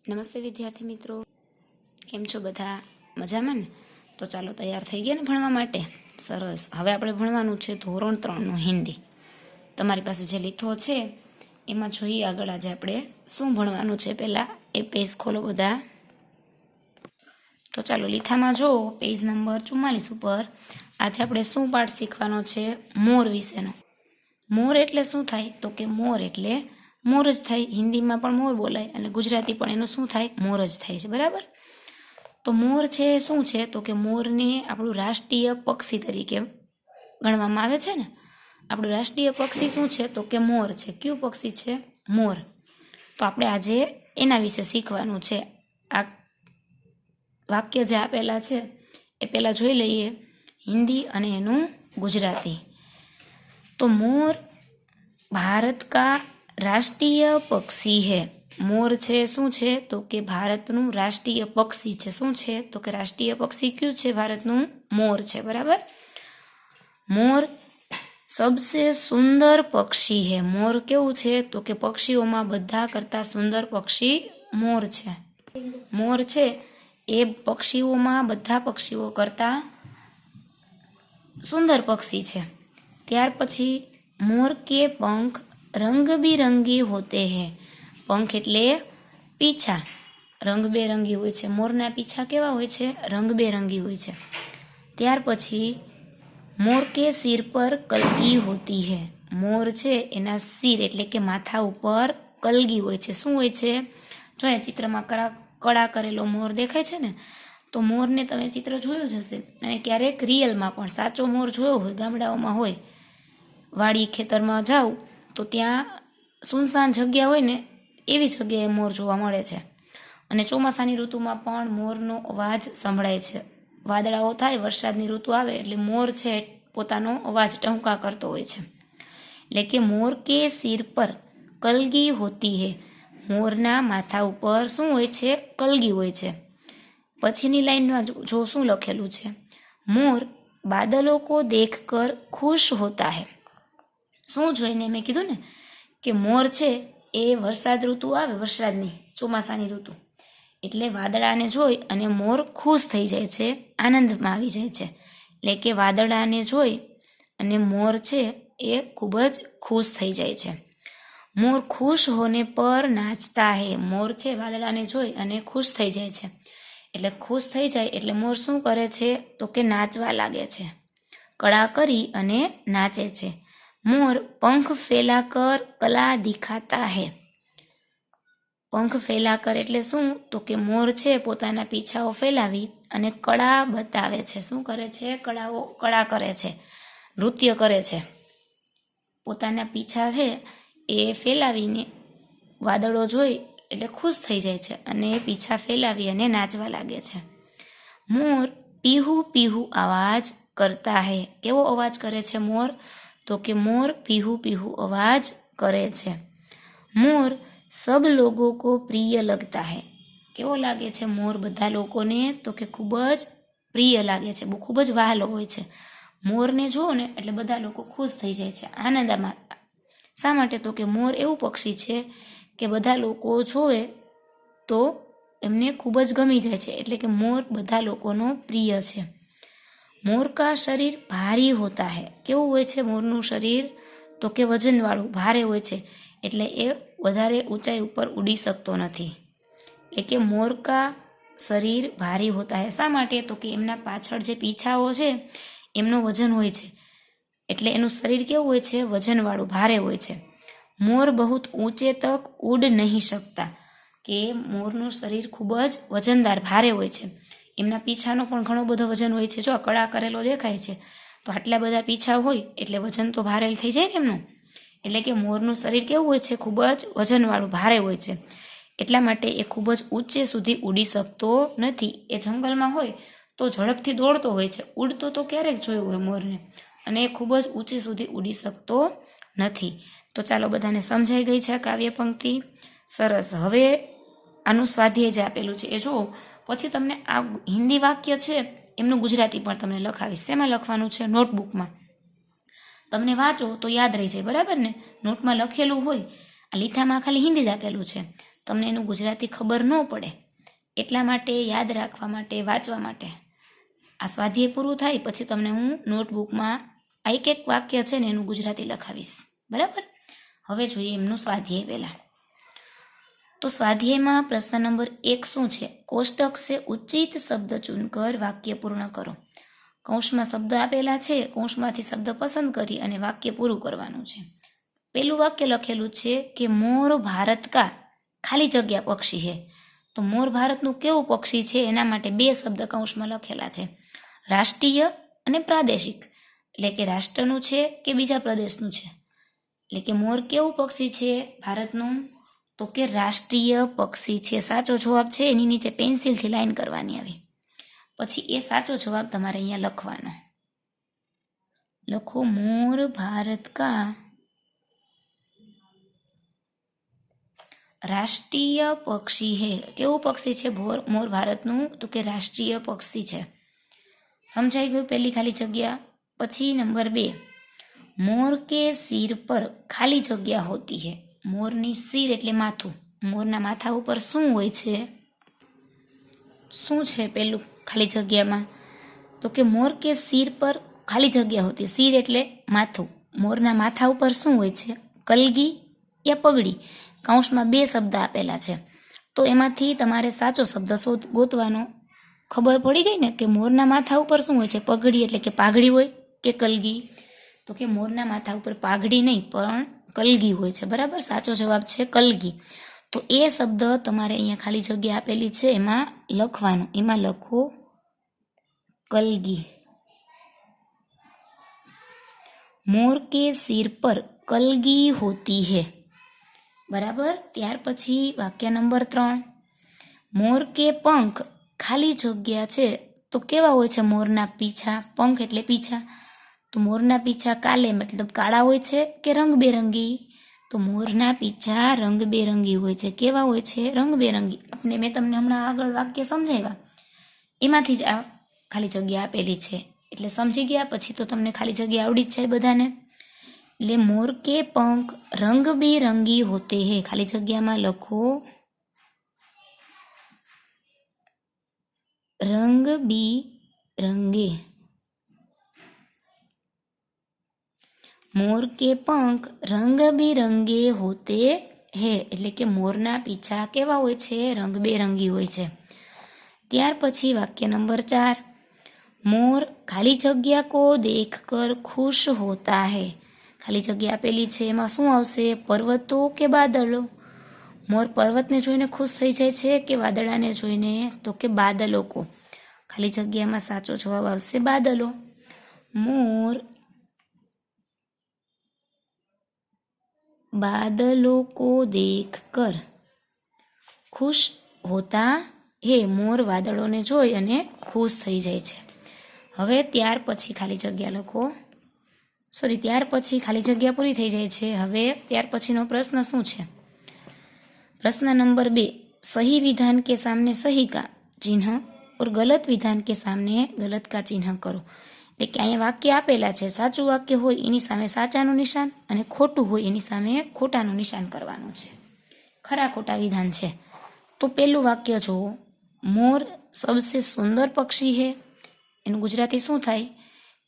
નમસ્તે વિદ્યાર્થી મિત્રો, કેમ છો બધા? મજામાં ને? તો ચાલો તૈયાર થઈ ગયા ને ભણવા માટે? સરસ. હવે આપણે ભણવાનું છે ધોરણ 3નું હિન્દી. તમારી પાસે જે લીથો છે એમાં જોઈએ આગળ આજે આપણે શું ભણવાનું છે. પહેલાં એ પેજ ખોલો બધા. તો ચાલો લીથામાં જો પેજ નંબર 44 ઉપર આજે આપણે શું પાઠ શીખવાનો છે? મોર વિશેનો. મોર એટલે શું થાય? તો કે મોર એટલે મોર જ થાય. હિન્દીમાં પણ મોર બોલાય અને ગુજરાતી પણ એનું શું થાય? મોર જ થાય છે, બરાબર? તો મોર છે શું છે? તો કે મોરને આપણું રાષ્ટ્રીય પક્ષી તરીકે ગણવામાં આવે છે ને. આપણું રાષ્ટ્રીય પક્ષી શું છે? તો કે મોર છે. કયું પક્ષી છે? મોર. તો આપણે આજે એના વિશે શીખવાનું છે. આ વાક્ય જે આપેલા છે એ પહેલાં જોઈ લઈએ, હિન્દી અને એનું ગુજરાતી. તો મોર ભારત કા રાષ્ટ્રીય પક્ષી હે. મોર છે શું છે? તો કે ભારતનું રાષ્ટ્રીય પક્ષી છે. શું છે? તો કે રાષ્ટ્રીય પક્ષી કયું છે? ભારતનું મોર છે, બરાબર? મોર સબસે સુંદર પક્ષી હે. મોર કેવું છે? તો કે પક્ષીઓમાં બધા કરતાં સુંદર પક્ષી મોર છે. મોર છે એ પક્ષીઓમાં બધા પક્ષીઓ કરતાં સુંદર પક્ષી છે. ત્યાર પછી મોર કે પંખ રંગબિરંગી હોતે હૈ. પંખ એટલે પીછા રંગબેરંગી હોય છે. મોરના પીછા કેવા હોય છે? રંગબેરંગી હોય છે. ત્યાર પછી મોર કે સિર પર કલગી હોતી હૈ. મોર છે એના સિર એટલે કે માથા ઉપર કલગી હોય છે. શું હોય છે? જો એ ચિત્રમાં કળા કરેલો મોર દેખાય છે ને, તો મોરને તમે ચિત્ર જોયું જ હશે અને ક્યારેક રિયલમાં પણ સાચો મોર જોયો હોય, ગામડાઓમાં હોય, વાડી ખેતરમાં જાવ તો ત્યાં સુનસાન જગ્યા હોય ને એવી જગ્યાએ મોર જોવા મળે છે. અને ચોમાસાની ઋતુમાં પણ મોરનો અવાજ સંભળાય છે. વાદળાઓ થાય, વરસાદની ઋતુ આવે એટલે મોર છે પોતાનો અવાજ ટહુકા કરતો હોય છે. એટલે કે મોર કે સિર પર કલગી હોતી હે. મોરના માથા ઉપર શું હોય છે? કલગી હોય છે. પછીની લાઈનમાં જો શું લખેલું છે? મોર બાદલો કો દેખકર ખુશ હોતા હે. શું જોઈને? મેં કીધું ને કે મોર છે એ વરસાદ ઋતુ આવે, વરસાદની ચોમાસાની ઋતુ, એટલે વાદળાને જોઈ અને મોર ખુશ થઈ જાય છે, આનંદમાં આવી જાય છે. એટલે કે વાદળાને જોઈ અને મોર છે એ ખૂબ જ ખુશ થઈ જાય છે. મોર ખુશ હોને પર નાચતા હે. મોર છે વાદળાને જોઈ અને ખુશ થઈ જાય છે. એટલે ખુશ થઈ જાય એટલે મોર શું કરે છે? તો કે નાચવા લાગે છે, કળા કરી અને નાચે છે. મોર પંખ ફેલાકર કલા દિખાતા હે. પંખ ફેલાકર એટલે શું? તો કે મોર છે પોતાના પીછાઓ ફેલાવી અને કળા બતાવે છે. શું કરે છે? કળા કરે છે, નૃત્ય કરે છે. પોતાના પીછા છે એ ફેલાવીને વાદળો જોઈ એટલે ખુશ થઈ જાય છે અને પીછા ફેલાવી અને નાચવા લાગે છે. મોર પીહુ પીહુ આવાજ કરતા હે. કેવો અવાજ કરે છે મોર? તો કે મોર પીહુ પીહુ અવાજ કરે છે. મોર સબ લોગો કો પ્રિય લગતા હે. કેવો લાગે છે મોર બધા લોકોને? તો કે ખૂબ જ પ્રિય લાગે છે, ખૂબ જ વહાલો હોય છે. મોરને જુઓ ને એટલે બધા લોકો ખુશ થઈ જાય છે, આનંદમાં. શા માટે? તો કે મોર એવું પક્ષી છે કે બધા લોકો જોવે તો એમને ખૂબ જ ગમી જાય છે. એટલે કે મોર બધા લોકોનો પ્રિય છે. મોર કા શરીર ભારી હોતા હે. કેવું હોય છે મોરનું શરીર? તો કે વજનવાળું, ભારે હોય છે. એટલે એ વધારે ઊંચાઈ ઉપર ઉડી શકતો નથી. એટલે કે મોર કા શરીર ભારી હોતા હે. શા માટે? તો કે એમના પાછળ જે પીછાઓ છે એમનું વજન હોય છે. એટલે એનું શરીર કેવું હોય છે? વજનવાળું, ભારે હોય છે. મોર બહુત ઊંચે તક ઉડ નહીં શકતા. કે મોરનું શરીર ખૂબ જ વજનદાર, ભારે હોય છે. એમના પીછાનો પણ ઘણો બધો વજન હોય છે. જો કળા કરેલો દેખાય છે તો આટલા બધા પીછા હોય એટલે વજન તો ભારે થઈ જાય ને એમનું. એટલે કે મોરનું શરીર કેવું હોય છે? ખૂબ જ વજનવાળું, ભારે હોય છે. એટલા માટે એ ખૂબ જ ઊંચે સુધી ઉડી શકતો નથી. એ જંગલમાં હોય તો ઝડપથી દોડતો હોય છે, ઉડતો તો ક્યારેક જોયું હોય મોરને, અને એ ખૂબ જ ઊંચે સુધી ઉડી શકતો નથી. તો ચાલો બધાને સમજાઈ ગઈ છે આ કાવ્ય પંક્તિ? સરસ. હવે આનું સ્વાધ્યાય જે આપેલું છે એ જુઓ. પછી તમને આ હિન્દી વાક્ય છે એમનું ગુજરાતી પણ તમને લખાવીશ. શેમાં લખવાનું છે? નોટબુકમાં. તમને વાંચો તો યાદ રહી જાય, બરાબર ને? નોટમાં લખેલું હોય. આ લીથામાં ખાલી હિન્દી જ આપેલું છે, તમને એનું ગુજરાતી ખબર ન પડે એટલા માટે યાદ રાખવા માટે વાંચવા માટે આ સ્વાધ્યાય પૂરું થાય પછી તમને હું નોટબુકમાં આ એક વાક્ય છે ને એનું ગુજરાતી લખાવીશ, બરાબર. હવે જોઈએ એમનું સ્વાધ્યાય પહેલાં. તો સ્વાધ્યાયમાં પ્રશ્ન નંબર 1 શું છે? કોષ્ટક સે ઉચિત શબ્દ ચુનકર વાક્ય પૂર્ણ કરો. કૌંસમાં શબ્દ આપેલા છે, કૌંસમાંથી શબ્દ પસંદ કરી અને વાક્ય પૂરું કરવાનું છે. પેલું વાક્ય લખેલું છે કે મોર ભારત કા ખાલી જગ્યા પક્ષી હે. તો મોર ભારતનું કેવું પક્ષી છે એના માટે 2 શબ્દ કૌંસમાં લખેલા છે, રાષ્ટ્રીય અને પ્રાદેશિક. એટલે કે રાષ્ટ્રનું છે કે બીજા પ્રદેશનું છે. એટલે કે મોર કેવું પક્ષી છે ભારતનું? તો કે રાષ્ટ્રીય પક્ષી છે. સાચો જવાબ છે એની નીચે પેન્સિલથી લાઈન કરવાની આવી. પછી એ સાચો જવાબ તમારે અહીંયા લખવાનો. લખો મોર ભારત કા રાષ્ટ્રીય પક્ષી હે. કેવું પક્ષી છે મોર ભારતનું? તો કે રાષ્ટ્રીય પક્ષી છે. સમજાઈ ગયું પહેલી ખાલી જગ્યા. પછી નંબર 2, મોર કે સિર પર ખાલી જગ્યા હોતી હે. મોરની સિર એટલે માથું. મોરના માથા ઉપર શું હોય છે? શું છે પેલું ખાલી જગ્યામાં? તો કે મોર કે સિર પર ખાલી જગ્યા હોતી. સિર એટલે માથું. મોરના માથા ઉપર શું હોય છે? કલગી યા પગડી. કૌંસમાં 2 શબ્દ આપેલા છે, તો એમાંથી તમારે સાચો શબ્દ ગોતવાનો. ખબર પડી ગઈ ને કે મોરના માથા ઉપર શું હોય છે? પગડી એટલે કે પાઘડી હોય કે કલગી? તો કે મોરના માથા ઉપર પાઘડી નહીં પણ કલગી હોય છે, બરાબર. સાચો જવાબ છે કલગી. તો એ શબ્દ તમારે અહીંયા ખાલી જગ્યા આપેલી છે એમાં લખવાનું. એમાં લખો કલગી. મોર કે સિર પર કલગી હોતી હે, બરાબર. ત્યાર પછી વાક્ય નંબર 3, મોર કે પંખ ખાલી જગ્યા છે તો કેવા હોય છે મોરના પીછા? પંખ એટલે પીછા. તો મોરના પીછા કાલે મતલબ કાળા હોય છે કે રંગબેરંગી? તો મોરના પીછા રંગબેરંગી હોય છે. કેવા હોય છે? રંગબેરંગી. મેં તમને હમણાં આગળ વાક્ય સમજાવ્યા એમાંથી જ આ ખાલી જગ્યા આપેલી છે, એટલે સમજી ગયા. પછી તો તમને ખાલી જગ્યા આવડી જ જાય બધાને. એટલે મોર કે પંખ રંગબેરંગી હોતે હે. ખાલી જગ્યામાં લખો રંગબેરંગે. મોર કે પંખ રંગબેરંગે હોતે હે. એટલે કે મોરના પીછા કેવા હોય છે? રંગબેરંગી હોય છે. ત્યાર પછી વાક્ય નંબર 4, મોર ખાલી જગ્યા કો દેખકર ખુશ હોતા હે. ખાલી જગ્યા આપેલી છે એમાં શું આવશે? પર્વતો કે બાદલો? મોર પર્વતને જોઈને ખુશ થઈ જાય છે કે વાદળાને જોઈને? તો કે બાદલો કો. ખાલી જગ્યામાં સાચો જવાબ આવશે બાદલો. મોર બાદલો કો દેખકર ખુશ હોતા હે. મોર વાદળોને જોઈ અને ખુશ થઈ જાય છે. હવે ત્યાર પછી ખાલી જગ્યા લખો. ત્યાર પછી ખાલી જગ્યા પૂરી થઈ જાય છે. હવે ત્યાર પછીનો પ્રશ્ન શું છે? प्रश्न नंबर 2, सही विधान के सामने सही का चिन्ह और गलत विधान के सामने गलत का चिन्ह करो. એટલે કે અહીંયા વાક્ય આપેલા છે, સાચું વાક્ય હોય એની સામે સાચાનું નિશાન અને ખોટું હોય એની સામે ખોટાનું નિશાન કરવાનું છે. ખરા ખોટા વિધાન છે. તો પેલું વાક્ય જુઓ, મોર સબસે સુંદર પક્ષી હે. એનું ગુજરાતી શું થાય?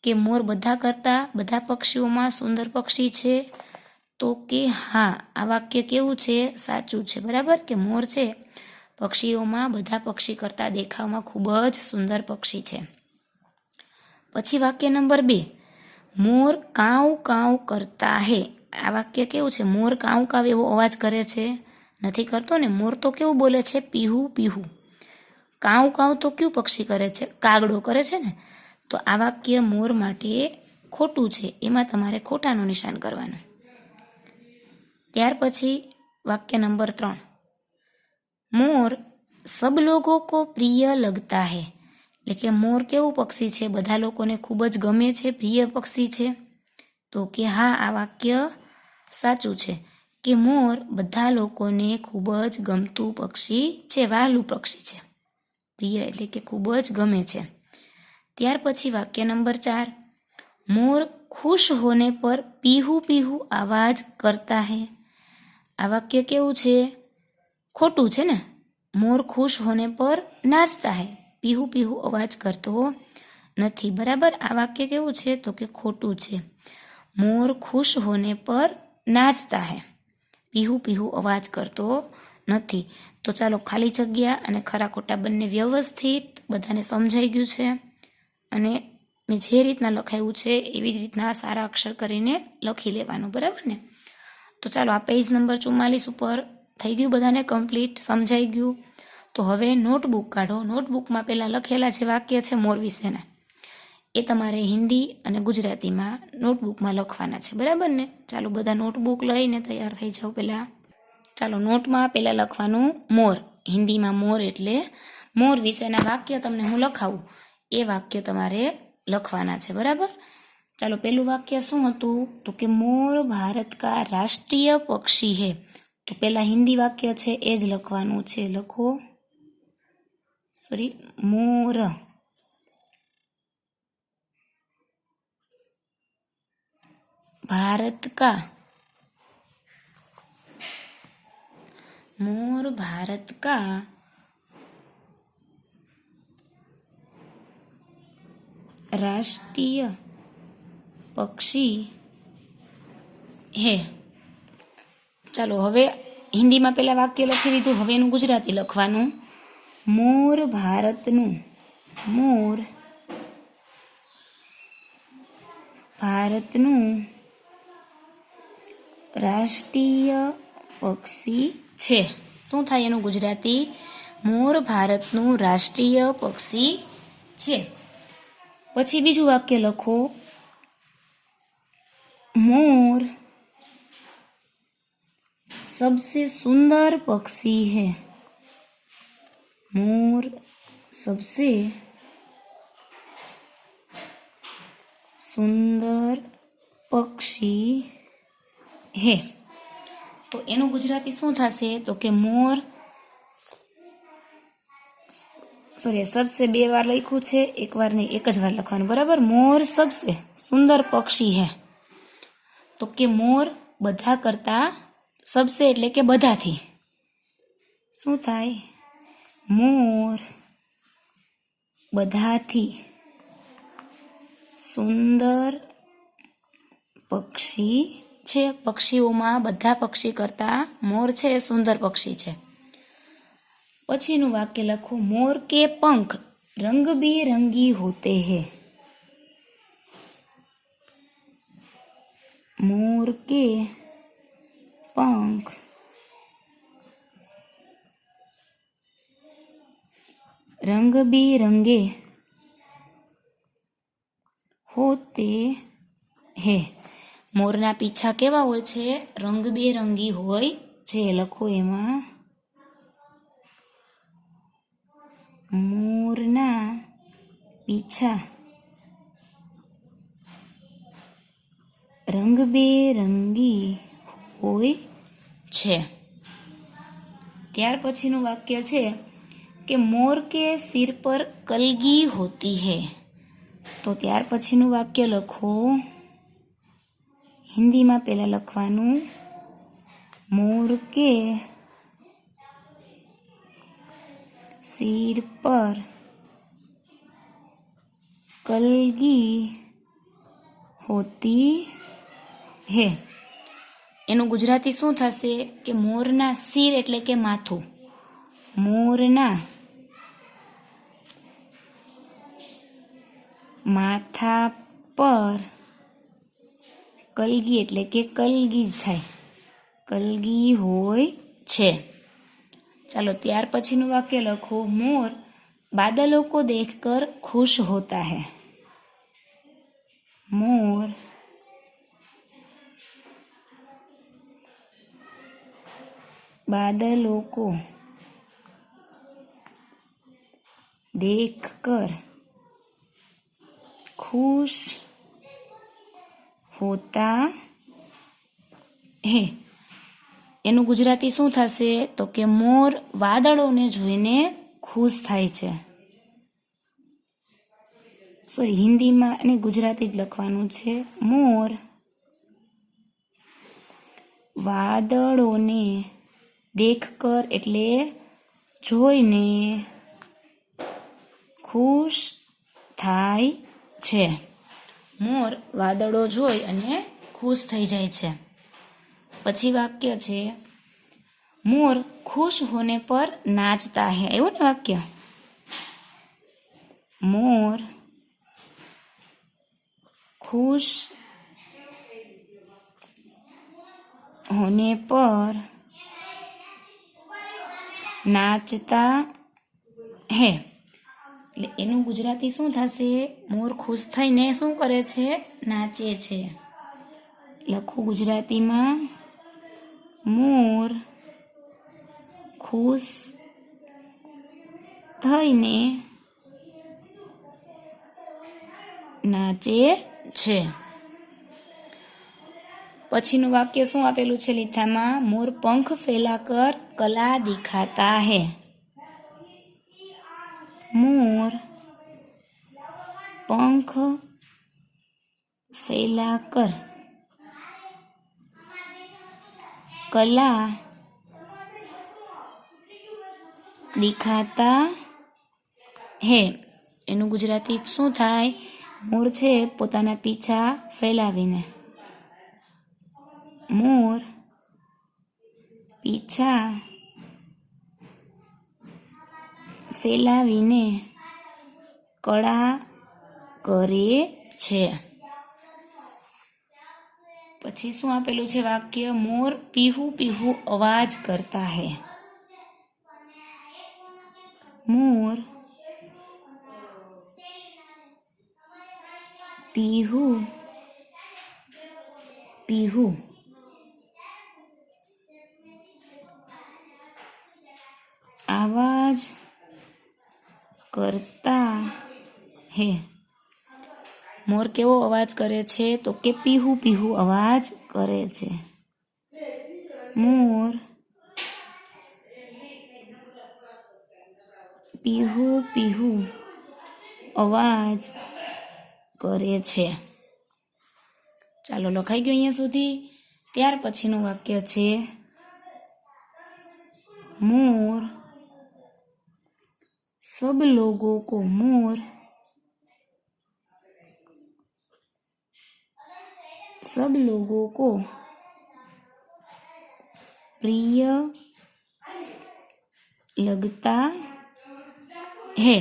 કે મોર બધા પક્ષીઓમાં સુંદર પક્ષી છે. તો કે હા, આ વાક્ય કેવું છે? સાચું છે, બરાબર. કે મોર છે પક્ષીઓમાં બધા પક્ષી કરતાં દેખાવમાં ખૂબ જ સુંદર પક્ષી છે. પછી વાક્ય નંબર 2, મોર કાઉ કાઉ કરતા હે. આ વાક્ય કેવું છે? મોર કાઉ કાઉ એવો અવાજ કરે છે? નથી કરતો ને. મોર તો કેવું બોલે છે? પીહુ પીહુ. કાઉ કાઉ તો કયું પક્ષી કરે છે? કાગડો કરે છે ને. તો આ વાક્ય મોર માટે ખોટું છે, એમાં તમારે ખોટાનું નિશાન કરવાનું. ત્યાર પછી વાક્ય નંબર 3, મોર સબ લોકો કો પ્રિય લગતા હે. એટલે કે મોર કેવું પક્ષી છે? બધા લોકોને ખૂબ જ ગમે છે, પ્રિય પક્ષી છે. તો કે હા, આ વાક્ય સાચું છે કે મોર બધા લોકોને ખૂબ જ ગમતું પક્ષી છે, વહાલું પક્ષી છે. પ્રિય એટલે કે ખૂબ જ ગમે છે. ત્યાર પછી વાક્ય નંબર 4, મોર ખુશ હોને પર પીહુ પીહુ આવાજ કરતા હે. આ વાક્ય કેવું છે? ખોટું છે ને, મોર ખુશ હોને પર નાચતા હે, પીહુ પીહુ અવાજ કરતો નથી. બરાબર, આ વાક્ય કેવું છે તો કે ખોટું છે. મોર ખુશ હોને પર નાચતા હે, પીહુ પીહુ અવાજ કરતો નથી. તો ચાલો ખાલી જગ્યા અને ખરા ખોટા બંને વ્યવસ્થિત બધાને સમજાઈ ગયું છે, અને મેં જે રીતના લખાયું છે એવી જ રીતના સારા અક્ષર કરીને લખી લેવાનું. બરાબર ને? તો ચાલો આ પેજ નંબર 44 ઉપર થઈ ગયું બધાને કમ્પ્લીટ, સમજાઈ ગયું. તો હવે નોટબુક કાઢો. નોટબુકમાં પહેલાં લખેલા જે વાક્ય છે મોર વિશેના, એ તમારે હિન્દી અને ગુજરાતીમાં નોટબુકમાં લખવાના છે. બરાબર ને? ચાલો બધા નોટબુક લઈને તૈયાર થઈ જાઓ. પહેલાં ચાલો નોટમાં પહેલાં લખવાનું મોર, હિન્દીમાં મોર એટલે મોર વિશેના વાક્ય તમને હું લખાવું એ વાક્ય તમારે લખવાના છે. બરાબર? ચાલો પહેલું વાક્ય શું હતું તો કે મોર ભારત કા રાષ્ટ્રીય પક્ષી હે. તો પહેલાં હિન્દી વાક્ય છે એ જ લખવાનું છે. લખો, મોર भारत का, मोर भारत का राष्ट्रीय पक्षी है. ચાલો હવે હિન્દીમાં પહેલા વાક્ય લખી દીધું, હવે એનું ગુજરાતી લખવાનું. મોર ભારતનું, મોર ભારતનું રાષ્ટ્રીય પક્ષી છે. શું થાય એનું ગુજરાતી? મોર ભારતનું રાષ્ટ્રીય પક્ષી છે. પછી બીજું વાક્ય લખો, मोर सबसे सुंदर पक्षी है. मोर सबसे सुंदर पक्षी है. તો એનું ગુજરાતી શું થશે તો કે મોર, સોરી સબસે બે વાર લખ્યું છે, એક વાર નહીં એક જ વાર લખવાનું. બરાબર? મોર સબસે સુંદર પક્ષી હે. તો કે મોર બધા કરતા, સબસે એટલે કે બધાથી, શું થાય? મોર બધાથી સુંદર પક્ષી છે. પક્ષીઓમાં બધા પક્ષી કરતા મોર છે એ સુંદર પક્ષી છે. પછીનું વાક્ય લખો, મોર કે પંખ રંગબેરંગી હોતે હે. मोर के पंख रंग बिरंगे होते हैं. મોરના પીછા કેવા હોય છે? રંગબેરંગી હોય છે. લખો એમાં, મોરના પીછા રંગબેરંગી હોય છે. ત્યાર પછીનું વાક્ય છે કે મોર કે સિર પર કલગી હોતી હૈ. તો ત્યાર પછીનું વાક્ય લખો, હિન્દીમાં પહેલા લખવાનું, મોર કે સિર પર કલગી હોતી હે. એનું ગુજરાતી શું થશે કે મોરના સિર એટલે કે માથું, મોરના માથા પર કલગી એટલે કે કલગી થાય, કલગી હોય છે. ચાલો ત્યાર પછીનું વાક્ય લખો, મોર બાદलों को देखकर खुश होता है. मोर बादलों को देखकर खुश होता है. એનું ગુજરાતી શું થશે તો કે મોર વાદળોને જોઈને ખુશ થાય છે. સોરી, હિન્દીમાં અને ગુજરાતી જ લખવાનું છે. મોર વાદળોને દેખ કર એટલે જોઈને ખુશ થાય છે. મોર વાદળો જોઈ અને ખુશ થઈ જાય છે. પછી વાક્ય છે મોર ખુશ હોને પર નાચતા હે. એવું ને વાક્ય? મોર खुश होने पर नाचता है. એટલે એનું ગુજરાતી શું થશે? મોર ખુશ થઈને શું કરે છે? નાચે છે. લખો ગુજરાતીમાં મોર ખુશ થઈને નાચે છે. પછીનું વાક્ય શું આપેલું છે લીથામાં? મોર પંખ ફેલાકર કલા દિખાતા હે. मोर पंख फैलाकर कला दिखाता है. એનું ગુજરાતી શું થાય? મોર છે પોતાના પીછા ફેલાવીને, મોર પીછા ફેલાવીને કળા કરે છે. પછી શું આપેલું છે વાક્ય? મોર પીહુ પીહુ અવાજ કરતા હે. મોર પીહુ પીહુ आवाज करता है. मोर केवो अवाज करे छे? तो के पीहू पीहू अवाज करे छे. मोर पीहू पीहू अवाज करे छे. ચાલો લખાઈ ગયું અહીંયા સુધી. ત્યાર પછીનું વાક્ય છે मोर सब लोगों को मोर सब लोगों को प्रिय लगता है.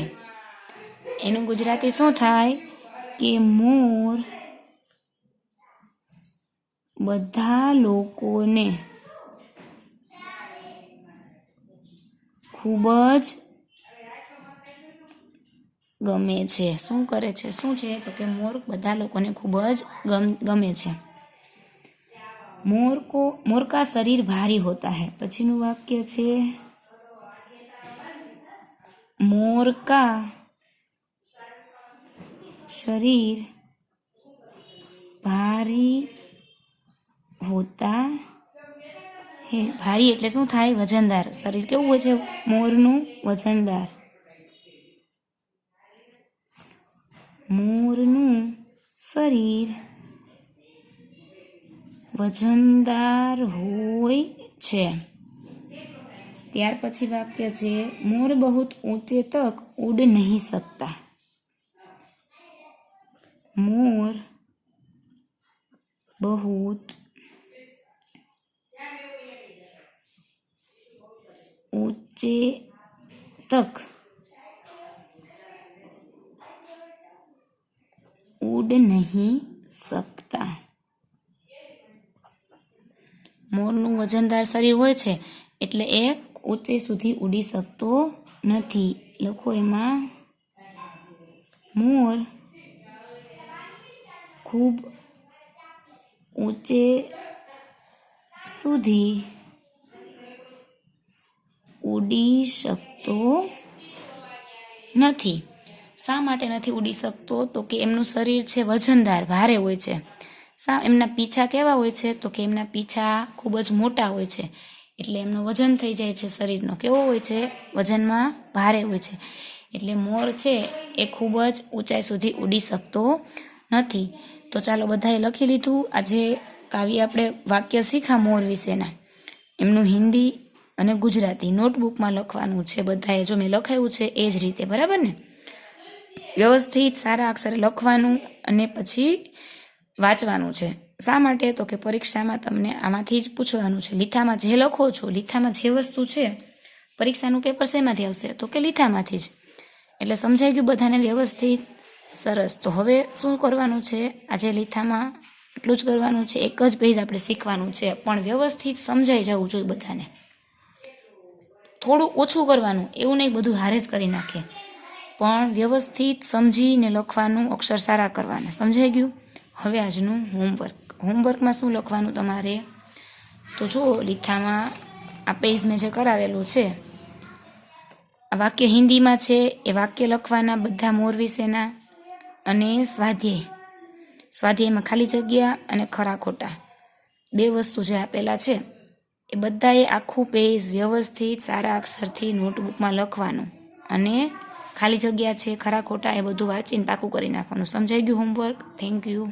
એનું ગુજરાતી શું થાય? કે મોર બધા લોકોને ખૂબ જ ગમે છે. શું કરે છે? શું છે? તો કે મોર બધા લોકોને ખૂબ જ ગમે છે. मोर का शरीर भारी होता है. पछीનું વાક્ય છે मोर का शरीर भारी होता है. भारी એટલે શું થાય? વજનદાર. શરીર કેવું હોય છે મોરનું? વજનદાર. મોરનું શરીર વજનદાર હોય છે. ત્યાર પછી વાક્ય છે મોર બહુત ઊંચે તક ઉડ નહીં શકતા. मोर बहुत ऊंचे तक उड़ नहीं सकता. મોરનું વજનદાર શરીર હોય છે એટલે એ ઊંચે સુધી ઉડી શકતો નથી. લખો એમાં મોર ખૂબ ઊંચે સુધી ઉડી શકતો નથી. શા માટે નથી ઉડી શકતો? તો કે એમનું શરીર છે વજનદાર, ભારે હોય છે. એમના પીછા કેવા હોય છે? તો કે એમના પીછા ખૂબ જ મોટા હોય છે એટલે એમનું વજન થઈ જાય છે. શરીરનો કેવો હોય છે? વજનમાં ભારે હોય છે. એટલે મોર છે એ ખૂબ જ ઊંચાઈ સુધી ઉડી શકતો નથી. તો ચાલો બધાએ લખી લીધું. આજે કાવ્ય આપણે વાક્ય શીખા મોર વિશેના. એમનું હિન્દી અને ગુજરાતી નોટબુકમાં લખવાનું છે બધાએ. જો મેં લખાયું છે એ જ રીતે, બરાબર ને? વ્યવસ્થિત સારા અક્ષરે લખવાનું અને પછી વાંચવાનું છે. શા માટે? તો કે પરીક્ષામાં તમને આમાંથી જ પૂછવાનું છે. લીથામાં જે લખો છો, લીથામાં જે વસ્તુ છે, પરીક્ષાનું પેપર શેમાંથી આવશે? તો કે લીથામાંથી જ. એટલે સમજાઈ ગયું બધાને વ્યવસ્થિત? સરસ. તો હવે શું કરવાનું છે? આજે લીથામાં એટલું જ કરવાનું છે. એક જ પેજ આપણે શીખવાનું છે, પણ વ્યવસ્થિત સમજાઈ જવું જોઈએ બધાને. થોડું ઓછું કરવાનું, એવું નહીં બધું હારે જ કરી નાખે, પણ વ્યવસ્થિત સમજીને લખવાનું, અક્ષર સારા કરવાના. સમજાઈ ગયું? હવે આજનું હોમવર્કમાં શું લખવાનું તમારે? તો જુઓ, લીથામાં આ પેજ મેં જે કરાવેલું છે, આ વાક્ય હિન્દીમાં છે. એ વાક્ય લખવાના બધા મોર વિશેના. અને સ્વાધ્યાયમાં ખાલી જગ્યા અને ખરા ખોટા 2 વસ્તુ જે આપેલા છે, એ બધાએ આખું પેજ વ્યવસ્થિત સારા અક્ષરથી નોટબુકમાં લખવાનું. અને ખાલી જગ્યા છે, ખરા ખોટા, એ બધું વાંચીને પાકું કરી નાખવાનું. સમજાઈ ગયું હોમવર્ક? Thank you.